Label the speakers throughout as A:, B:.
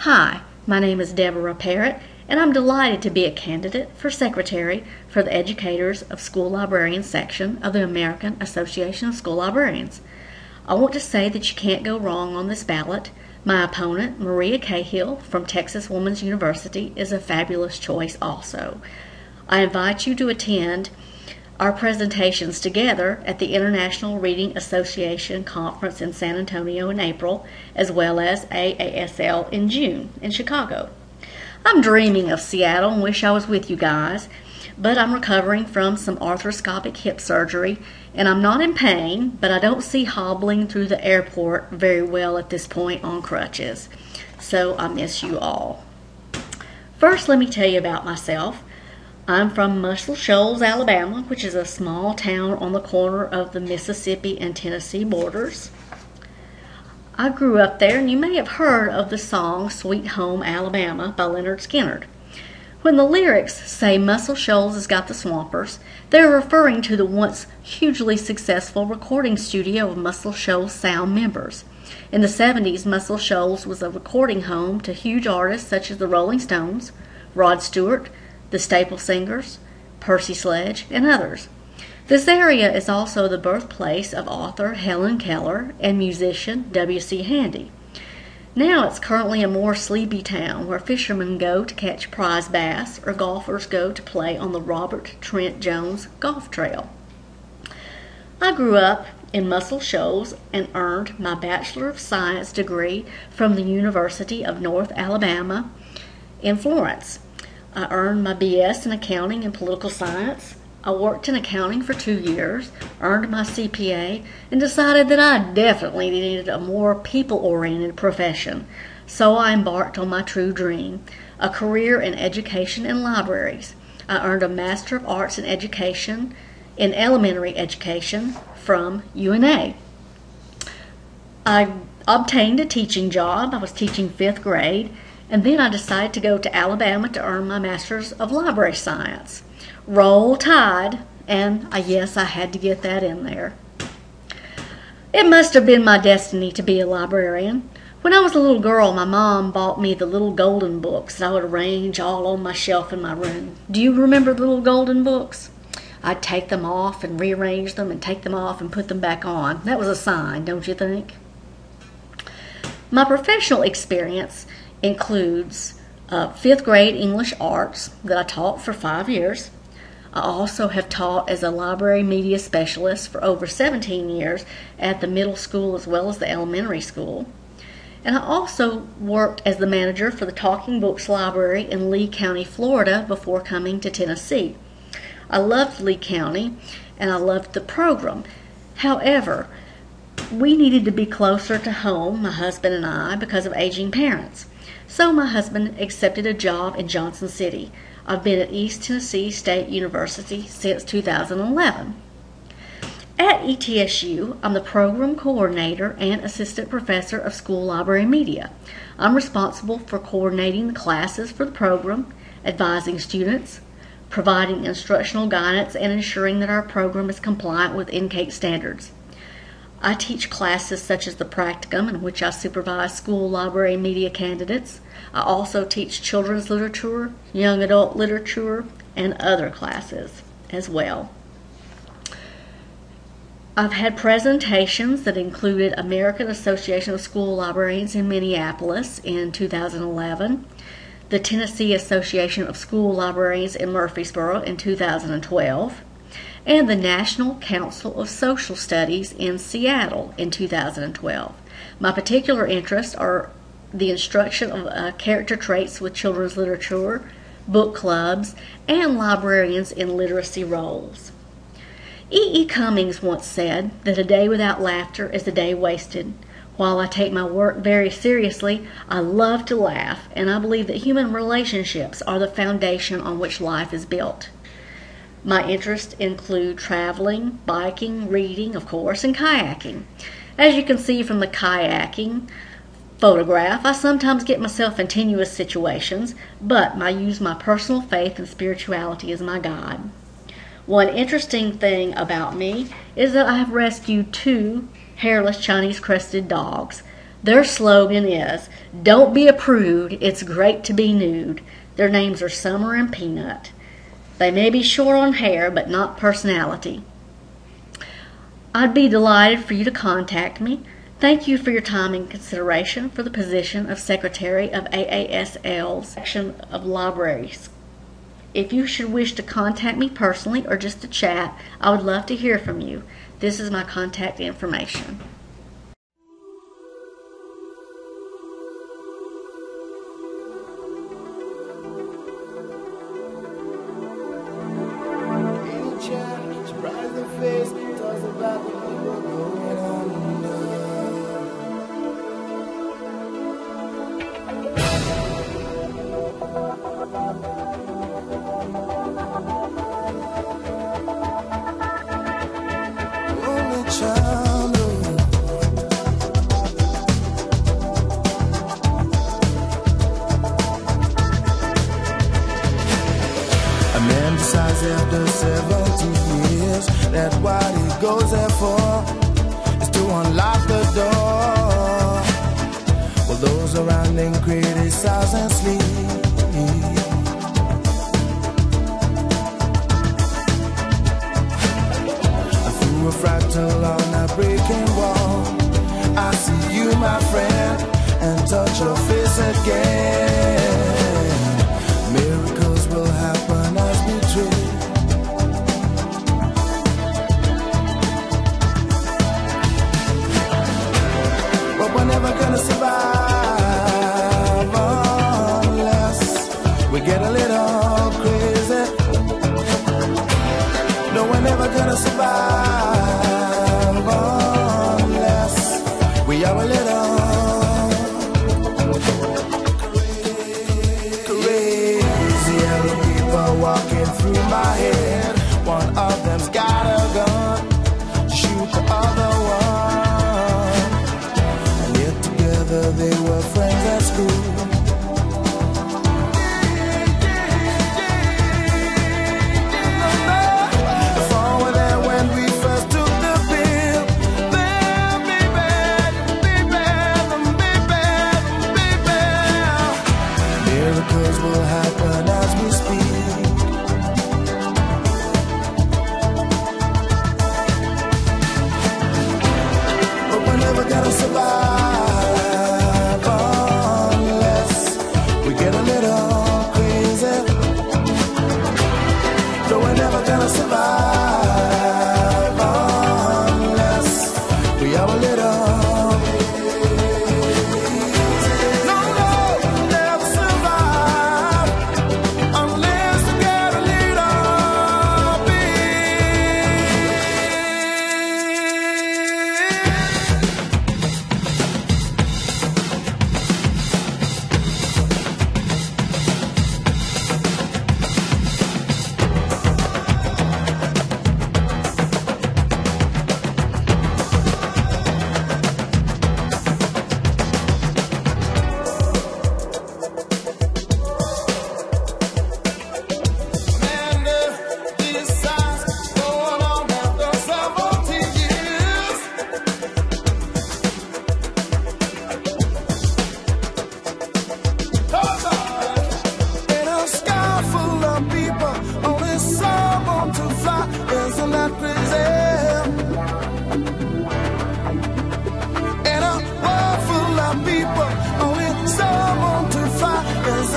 A: Hi, my name is Deborah Parrott, and I'm delighted to be a candidate for Secretary for the Educators of School Librarians section of the American Association of School Librarians. I want to say that you can't go wrong on this ballot. My opponent, Maria Cahill from Texas Woman's University, is a fabulous choice also. I invite you to attend our presentations together at the International Reading Association Conference in San Antonio in April, as well as AASL in June in Chicago. I'm dreaming of Seattle and wish I was with you guys, but I'm recovering from some arthroscopic hip surgery, and I'm not in pain, but I don't see hobbling through the airport very well at this point on crutches. So I miss you all. First, let me tell you about myself. I'm from Muscle Shoals, Alabama, which is a small town on the corner of the Mississippi and Tennessee borders. I grew up there, and you may have heard of the song Sweet Home Alabama by Leonard Skinner. When the lyrics say Muscle Shoals has got the Swampers, they're referring to the once hugely successful recording studio of Muscle Shoals Sound members. In the 70s, Muscle Shoals was a recording home to huge artists such as the Rolling Stones, Rod Stewart, the Staple Singers, Percy Sledge, and others. This area is also the birthplace of author Helen Keller and musician W.C. Handy. Now it's currently a more sleepy town where fishermen go to catch prize bass or golfers go to play on the Robert Trent Jones Golf Trail. I grew up in Muscle Shoals and earned my Bachelor of Science degree from the University of North Alabama in Florence. I earned my BS in Accounting and Political Science. I worked in accounting for 2 years, earned my CPA, and decided that I definitely needed a more people-oriented profession. So I embarked on my true dream, a career in education and libraries. I earned a Master of Arts in Education in Elementary Education from UNA. I obtained a teaching job. I was teaching 5th grade. And then I decided to go to Alabama to earn my Master's of Library Science. Roll Tide, and yes, I had to get that in there. It must have been my destiny to be a librarian. When I was a little girl, my mom bought me the little golden books that I would arrange all on my shelf in my room. Do you remember the little golden books? I'd take them off and rearrange them and take them off and put them back on. That was a sign, don't you think? My professional experience includes 5th grade English arts that I taught for 5 years. I also have taught as a library media specialist for over 17 years at the middle school as well as the elementary school. And I also worked as the manager for the Talking Books Library in Lee County, Florida before coming to Tennessee. I loved Lee County and I loved the program. However, we needed to be closer to home, my husband and I, because of aging parents. So my husband accepted a job in Johnson City. I've been at East Tennessee State University since 2011. At ETSU, I'm the program coordinator and assistant professor of school library media. I'm responsible for coordinating the classes for the program, advising students, providing instructional guidance, and ensuring that our program is compliant with NCATE standards. I teach classes such as the practicum, in which I supervise school library media candidates. I also teach children's literature, young adult literature, and other classes as well. I've had presentations that included American Association of School Librarians in Minneapolis in 2011, the Tennessee Association of School Librarians in Murfreesboro in 2012, and the National Council of Social Studies in Seattle in 2012. My particular interests are the instruction of character traits with children's literature, book clubs, and librarians in literacy roles. E. Cummings once said that a day without laughter is a day wasted. While I take my work very seriously, I love to laugh, and I believe that human relationships are the foundation on which life is built. My interests include traveling, biking, reading, of course, and kayaking. As you can see from the kayaking photograph, I sometimes get myself in tenuous situations, but I use my personal faith and spirituality as my guide. One interesting thing about me is that I have rescued 2 hairless Chinese crested dogs. Their slogan is, "Don't be a prude, it's great to be nude." Their names are Summer and Peanut. They may be short on hair, but not personality. I'd be delighted for you to contact me. Thank you for your time and consideration for the position of Secretary of AASL's section of libraries. If you should wish to contact me personally or just to chat, I would love to hear from you. This is my contact information.
B: After 70 years, that what he goes there for is to unlock the door. Well, those around him criticize and sleep. Through a fractal on a breaking wall, I see you, my friend, and touch your face again. Miracles will happen as we dream. We're never gonna survive unless we get a little crazy. No, we're never gonna survive unless we are a little crazy. Yellow people walking through my head. One of them's got a gun to shoot the other one. They were friends at school. The fall were there when we first took the pill. Miracles will happen as we speak. But we're never gonna survive. Survive unless we are a little. No, never survive unless we get a little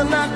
B: not